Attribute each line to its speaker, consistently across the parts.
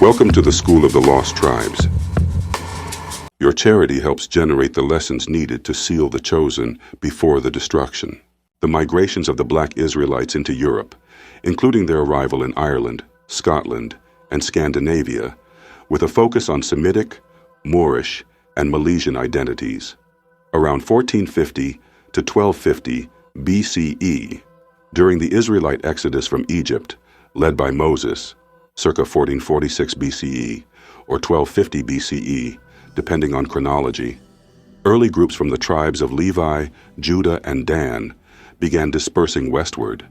Speaker 1: Welcome to the School of the Lost Tribes. Your charity helps generate the lessons needed to seal the chosen before the destruction. The migrations of the Black Israelites into Europe, including their arrival in Ireland, Scotland, and Scandinavia, with a focus on Semitic, Moorish, and Milesian identities. Around 1450 to 1250 BCE, during the Israelite exodus from Egypt, led by Moses, circa 1446 BCE or 1250 BCE, depending on chronology, early groups from the tribes of Levi, Judah, and Dan began dispersing westward.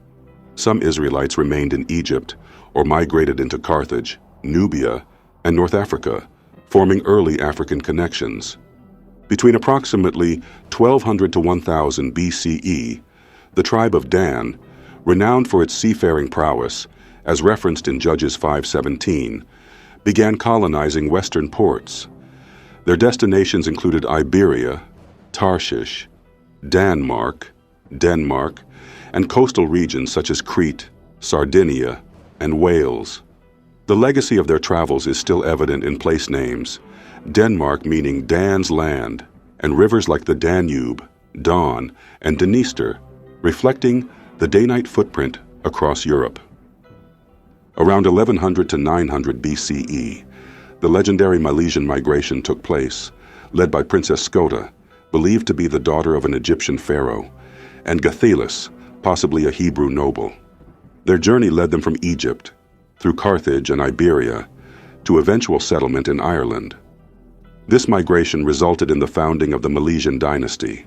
Speaker 1: Some Israelites remained in Egypt or migrated into Carthage, Nubia, and North Africa, forming early African connections. Between approximately 1200 to 1000 BCE, the tribe of Dan, renowned for its seafaring prowess, as referenced in Judges 5:17, began colonizing western ports. Their destinations included Iberia, Tarshish, Denmark, and coastal regions such as Crete, Sardinia, and Wales. The legacy of their travels is still evident in place names, Denmark meaning Dan's land, and rivers like the Danube, Don, and Dniester, reflecting the Danite footprint across Europe. Around 1100 to 900 BCE, the legendary Milesian migration took place, led by Princess Scota, believed to be the daughter of an Egyptian pharaoh, and Gathelus, possibly a Hebrew noble. Their journey led them from Egypt, through Carthage and Iberia, to eventual settlement in Ireland. This migration resulted in the founding of the Milesian dynasty,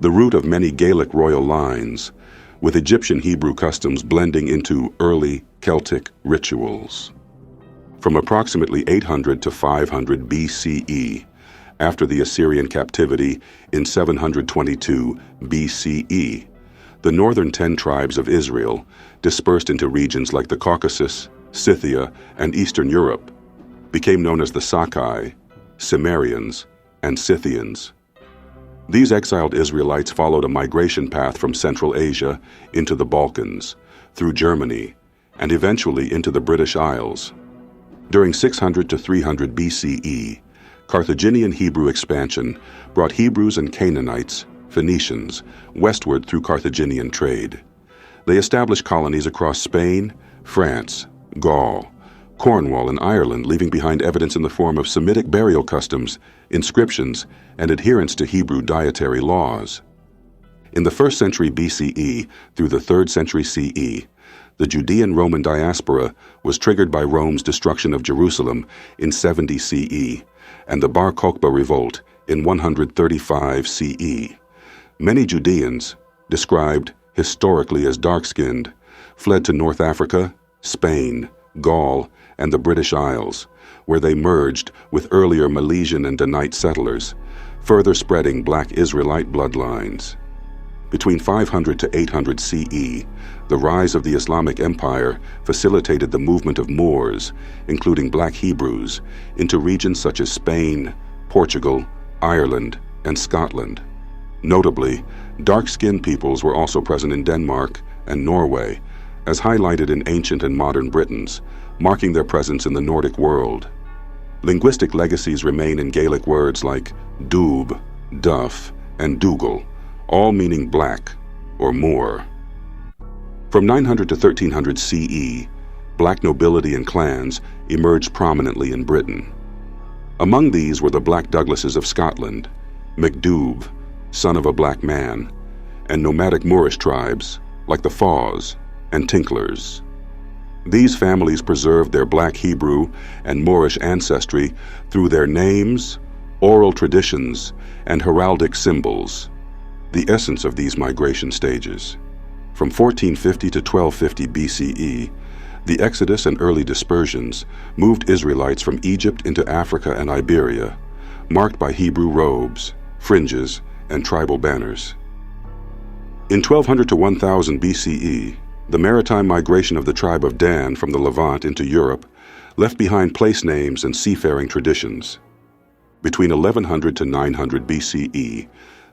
Speaker 1: the root of many Gaelic royal lines, with Egyptian Hebrew customs blending into early Celtic rituals. From approximately 800 to 500 BCE, after the Assyrian captivity in 722 BCE, the northern 10 tribes of Israel dispersed into regions like the Caucasus, Scythia, and Eastern Europe, became known as the Sakai, Cimmerians, and Scythians. These exiled Israelites followed a migration path from Central Asia into the Balkans, through Germany, and eventually into the British Isles. During 600 to 300 BCE, Carthaginian Hebrew expansion brought Hebrews and Canaanites, Phoenicians, westward through Carthaginian trade. They established colonies across Spain, France, Gaul, Cornwall, and Ireland, leaving behind evidence in the form of Semitic burial customs, inscriptions, and adherence to Hebrew dietary laws. In the 1st century BCE through the 3rd century CE, the Judean Roman diaspora was triggered by Rome's destruction of Jerusalem in 70 CE and the Bar Kokhba revolt in 135 CE. Many Judeans, described historically as dark-skinned, fled to North Africa, Spain, Gaul, and the British Isles, where they merged with earlier Milesian and Danite settlers, further spreading Black Israelite bloodlines. Between 500 to 800 CE, the rise of the Islamic Empire facilitated the movement of Moors, including Black Hebrews, into regions such as Spain, Portugal, Ireland, and Scotland. Notably, dark-skinned peoples were also present in Denmark and Norway, as highlighted in ancient and modern Britons, marking their presence in the Nordic world. Linguistic legacies remain in Gaelic words like dúb, duff, and dougal, all meaning black or Moor. From 900 to 1300 CE, Black nobility and clans emerged prominently in Britain. Among these were the Black Douglases of Scotland, MacDubh, son of a black man, and nomadic Moorish tribes like the Faws and Tinklers. These families preserved their Black Hebrew and Moorish ancestry through their names, oral traditions, and heraldic symbols, the essence of these migration stages. From 1450 to 1250 BCE, the Exodus and early dispersions moved Israelites from Egypt into Africa and Iberia, marked by Hebrew robes, fringes, and tribal banners. In 1200 to 1000 BCE, the maritime migration of the tribe of Dan from the Levant into Europe left behind place names and seafaring traditions. Between 1100 to 900 BCE,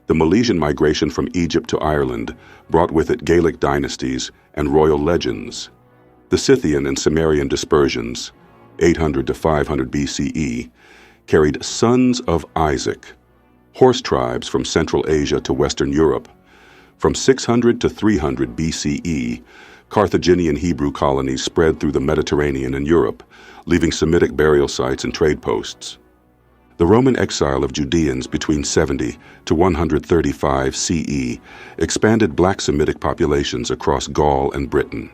Speaker 1: the Milesian migration from Egypt to Ireland brought with it Gaelic dynasties and royal legends. The Scythian and Cimmerian dispersions, 800 to 500 BCE, carried sons of Isaac, horse tribes from Central Asia to Western Europe. From 600 to 300 BCE, Carthaginian Hebrew colonies spread through the Mediterranean and Europe, leaving Semitic burial sites and trade posts. The Roman exile of Judeans between 70 to 135 CE expanded black Semitic populations across Gaul and Britain.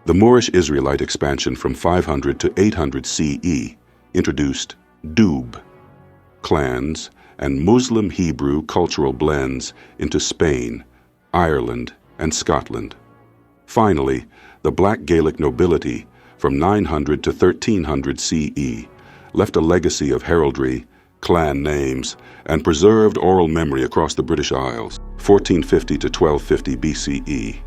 Speaker 1: The Moorish Israelite expansion from 500 to 800 CE introduced Dub clans and Muslim Hebrew cultural blends into Spain, Ireland, and Scotland. Finally, the black Gaelic nobility from 900 to 1300 CE left a legacy of heraldry, clan names, and preserved oral memory across the British Isles. 1450 to 1250 BCE,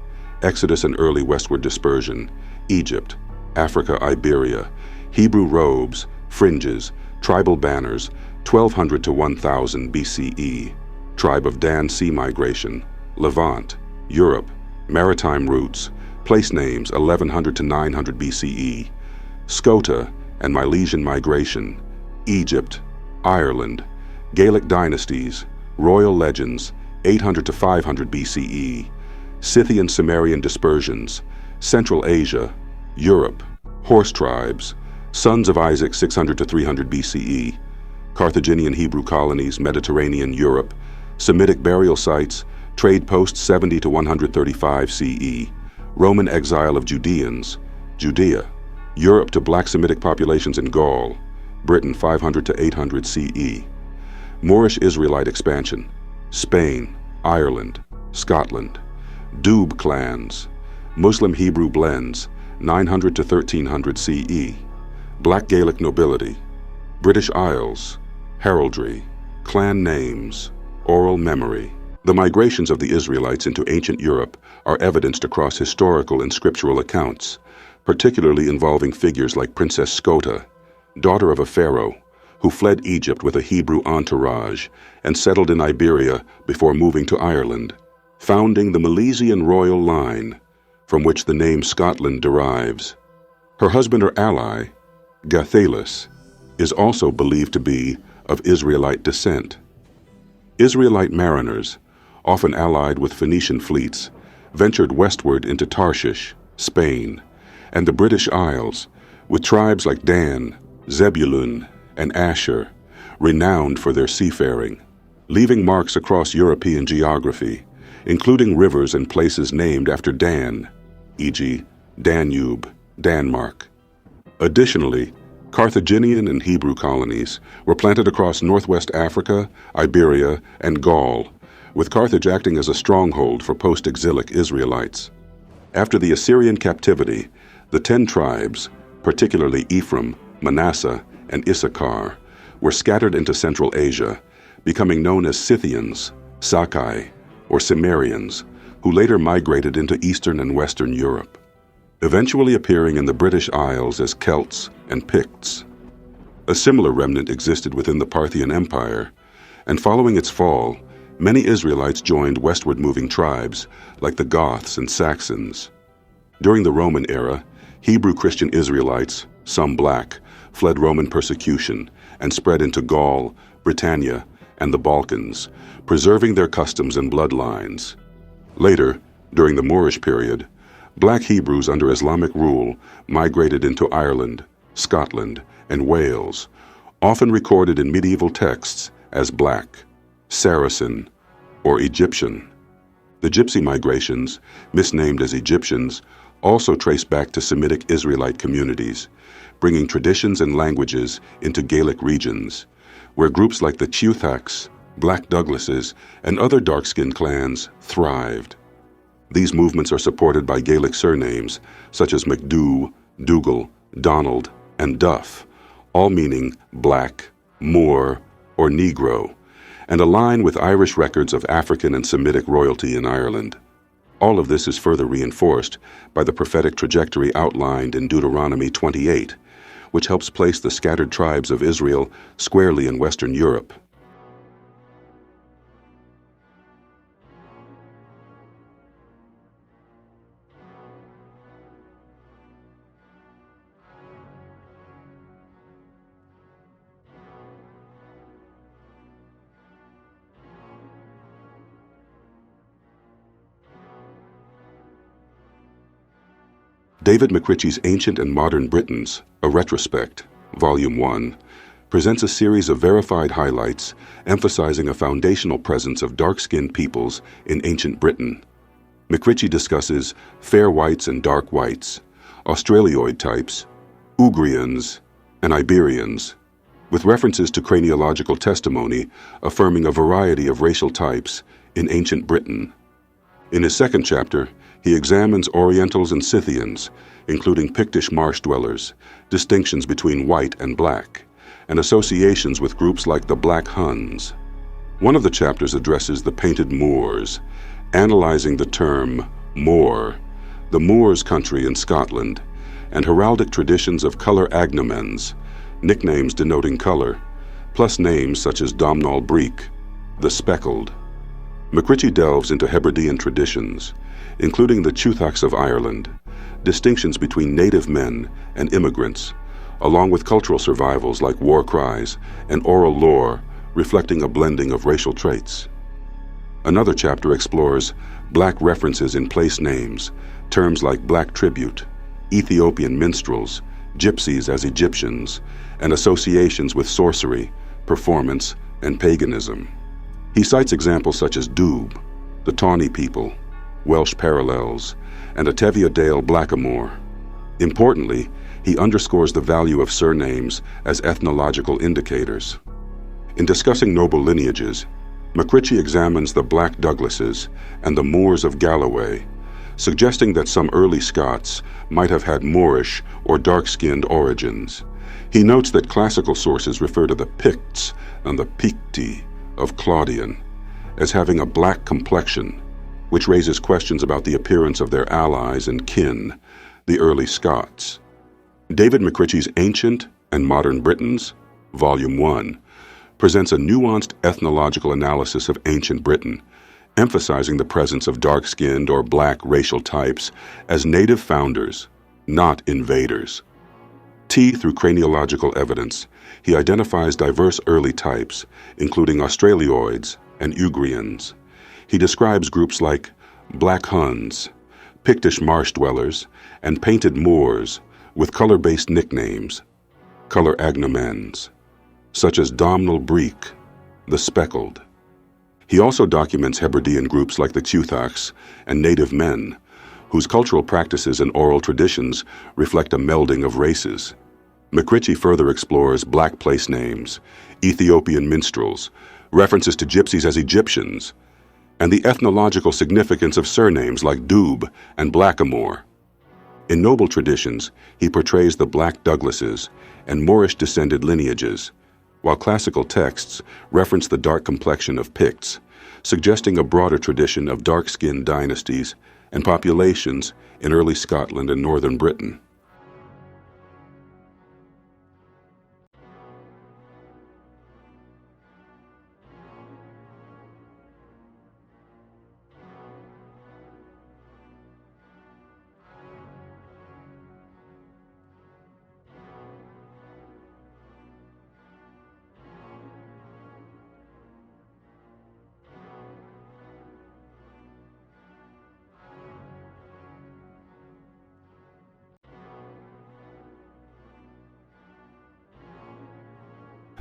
Speaker 1: Exodus and early westward dispersion, Egypt, Africa, Iberia, Hebrew robes, fringes, tribal banners, 1200 to 1000 BCE, tribe of Dan sea migration, Levant, Europe, maritime routes, place names 1100 to 900 BCE, Scota and Milesian migration, Egypt, Ireland, Gaelic dynasties, royal legends, 800 to 500 BCE, Scythian Sumerian dispersions, Central Asia, Europe, horse tribes, sons of Isaac 600 to 300 BCE, Carthaginian Hebrew colonies, Mediterranean Europe, Semitic burial sites, trade posts 70 to 135 CE, Roman exile of Judeans, Judea, Europe to black Semitic populations in Gaul, Britain 500 to 800 CE, Moorish Israelite expansion, Spain, Ireland, Scotland, Dub clans, Muslim Hebrew blends, 900 to 1300 CE, black Gaelic nobility, British Isles, heraldry, clan names, oral memory. The migrations of the Israelites into ancient Europe are evidenced across historical and scriptural accounts, particularly involving figures like Princess Scota, daughter of a pharaoh, who fled Egypt with a Hebrew entourage and settled in Iberia before moving to Ireland, founding the Milesian royal line, from which the name Scotland derives. Her husband or ally, Gathalus, is also believed to be of Israelite descent. Israelite mariners, often allied with Phoenician fleets, ventured westward into Tarshish, Spain, and the British Isles, with tribes like Dan, Zebulun, and Asher, renowned for their seafaring, leaving marks across European geography, including rivers and places named after Dan, e.g., Danube, Denmark. Additionally, Carthaginian and Hebrew colonies were planted across northwest Africa, Iberia, and Gaul, with Carthage acting as a stronghold for post-exilic Israelites. After the Assyrian captivity, the 10 tribes, particularly Ephraim, Manasseh, and Issachar, were scattered into Central Asia, becoming known as Scythians, Sakai, or Cimmerians, who later migrated into Eastern and Western Europe, eventually appearing in the British Isles as Celts and Picts. A similar remnant existed within the Parthian Empire, and following its fall, many Israelites joined westward-moving tribes like the Goths and Saxons. During the Roman era, Hebrew Christian Israelites, some black, fled Roman persecution and spread into Gaul, Britannia, and the Balkans, preserving their customs and bloodlines. Later, during the Moorish period, black Hebrews under Islamic rule migrated into Ireland, Scotland, and Wales, often recorded in medieval texts as black, Saracen, or Egyptian. The Gypsy migrations, misnamed as Egyptians, also trace back to Semitic Israelite communities, bringing traditions and languages into Gaelic regions, where groups like the Cheuthaks, Black Douglases, and other dark-skinned clans thrived. These movements are supported by Gaelic surnames such as MacDoo, Dougal, Donald, and Duff, all meaning black, Moor, or Negro, and align with Irish records of African and Semitic royalty in Ireland. All of this is further reinforced by the prophetic trajectory outlined in Deuteronomy 28, which helps place the scattered tribes of Israel squarely in Western Europe. David McRitchie's Ancient and Modern Britons, a Retrospect, Volume 1, presents a series of verified highlights emphasizing a foundational presence of dark-skinned peoples in ancient Britain. McRitchie discusses fair whites and dark whites, Australioid types, Ugrians, and Iberians, with references to craniological testimony affirming a variety of racial types in ancient Britain. In his second chapter, he examines Orientals and Scythians, including Pictish marsh dwellers, distinctions between white and black, and associations with groups like the Black Huns. One of the chapters addresses the painted Moors, analyzing the term Moor, the Moors' country in Scotland, and heraldic traditions of color agnomens, nicknames denoting color, plus names such as Domhnall Breek, the Speckled. McRitchie delves into Hebridean traditions, including the Chuthachs of Ireland, distinctions between native men and immigrants, along with cultural survivals like war cries and oral lore reflecting a blending of racial traits. Another chapter explores black references in place names, terms like black tribute, Ethiopian minstrels, gypsies as Egyptians, and associations with sorcery, performance, and paganism. He cites examples such as Doob, the Tawny people, Welsh parallels, and a Teviotdale blackamoor. Importantly, he underscores the value of surnames as ethnological indicators. In discussing noble lineages, McRitchie examines the Black Douglases and the Moors of Galloway, suggesting that some early Scots might have had Moorish or dark-skinned origins. He notes that classical sources refer to the Picts and the Picti of Claudian as having a black complexion, which raises questions about the appearance of their allies and kin, the early Scots. David McRitchie's Ancient and Modern Britons, Volume 1, presents a nuanced ethnological analysis of ancient Britain, emphasizing the presence of dark-skinned or black racial types as native founders, not invaders. Through craniological evidence, he identifies diverse early types, including Australioids and Ugrians. He describes groups like Black Huns, Pictish marsh dwellers, and painted Moors with color-based nicknames, color agnomens, such as Domhnall Breek, the Speckled. He also documents Hebridean groups like the Chuthachs and native men, whose cultural practices and oral traditions reflect a melding of races. McRitchie further explores black place names, Ethiopian minstrels, references to gypsies as Egyptians, and the ethnological significance of surnames like Doob and Blackamoor. In noble traditions, he portrays the Black Douglases and Moorish-descended lineages, while classical texts reference the dark complexion of Picts, suggesting a broader tradition of dark-skinned dynasties and populations in early Scotland and northern Britain.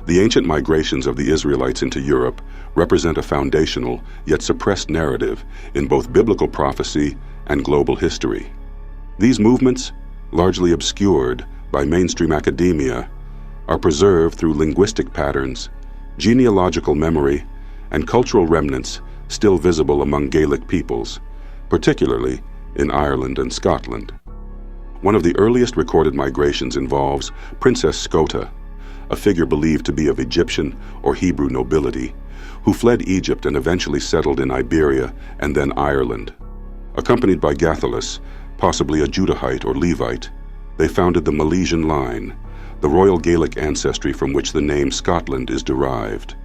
Speaker 1: The ancient migrations of the Israelites into Europe represent a foundational yet suppressed narrative in both biblical prophecy and global history. These movements, largely obscured by mainstream academia, are preserved through linguistic patterns, genealogical memory, and cultural remnants still visible among Gaelic peoples, particularly in Ireland and Scotland. One of the earliest recorded migrations involves Princess Scota, a figure believed to be of Egyptian or Hebrew nobility, who fled Egypt and eventually settled in Iberia and then Ireland. Accompanied by Gathalus, possibly a Judahite or Levite, they founded the Milesian line, the royal Gaelic ancestry from which the name Scotland is derived.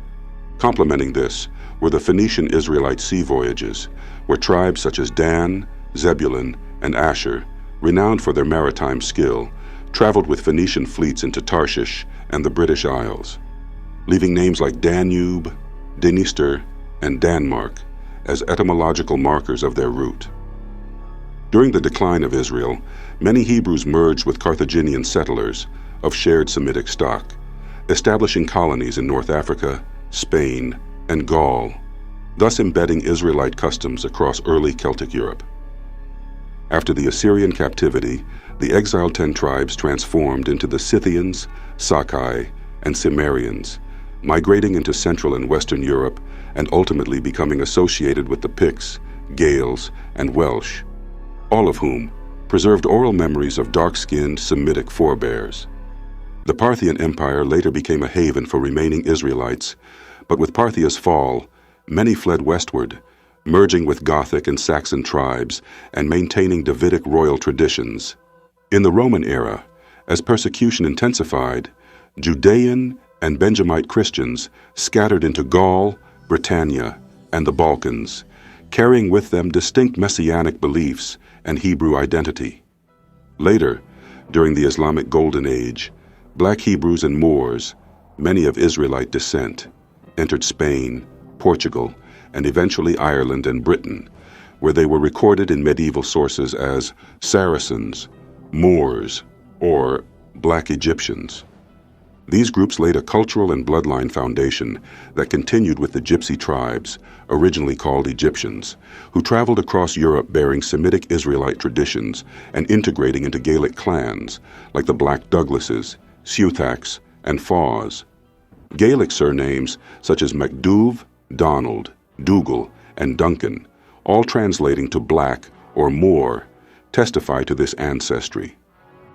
Speaker 1: Complementing this were the Phoenician Israelite sea voyages, where tribes such as Dan, Zebulun, and Asher, renowned for their maritime skill, traveled with Phoenician fleets into Tarshish and the British Isles, leaving names like Danube, Dniester, and Denmark as etymological markers of their route. During the decline of Israel, many Hebrews merged with Carthaginian settlers of shared Semitic stock, establishing colonies in North Africa, Spain, and Gaul, thus embedding Israelite customs across early Celtic Europe. After the Assyrian captivity, the exiled 10 tribes transformed into the Scythians, Sakai, and Cimmerians, migrating into Central and Western Europe and ultimately becoming associated with the Picts, Gaels, and Welsh, all of whom preserved oral memories of dark-skinned Semitic forebears. The Parthian Empire later became a haven for remaining Israelites, but with Parthia's fall, many fled westward, merging with Gothic and Saxon tribes and maintaining Davidic royal traditions. In the Roman era, as persecution intensified, Judean and Benjamite Christians scattered into Gaul, Britannia, and the Balkans, carrying with them distinct messianic beliefs and Hebrew identity. Later, during the Islamic Golden Age, Black Hebrews and Moors, many of Israelite descent, entered Spain, Portugal, and eventually Ireland and Britain, where they were recorded in medieval sources as Saracens, Moors, or Black Egyptians. These groups laid a cultural and bloodline foundation that continued with the Gypsy tribes, originally called Egyptians, who traveled across Europe bearing Semitic Israelite traditions and integrating into Gaelic clans like the Black Douglases, Seuthaks, and Faws. Gaelic surnames such as MacDuv, Donald, Dougal, and Duncan, all translating to black or Moor, testify to this ancestry.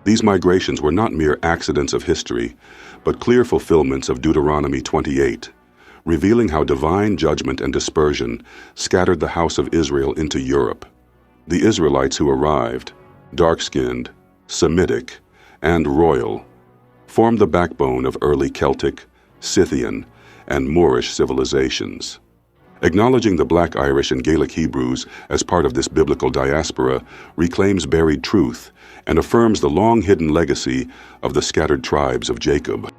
Speaker 1: These migrations were not mere accidents of history, but clear fulfillments of Deuteronomy 28, revealing how divine judgment and dispersion scattered the house of Israel into Europe. The Israelites who arrived, dark-skinned, Semitic, and royal, formed the backbone of early Celtic, Scythian, and Moorish civilizations. Acknowledging the Black Irish and Gaelic Hebrews as part of this biblical diaspora reclaims buried truth and affirms the long-hidden legacy of the scattered tribes of Jacob.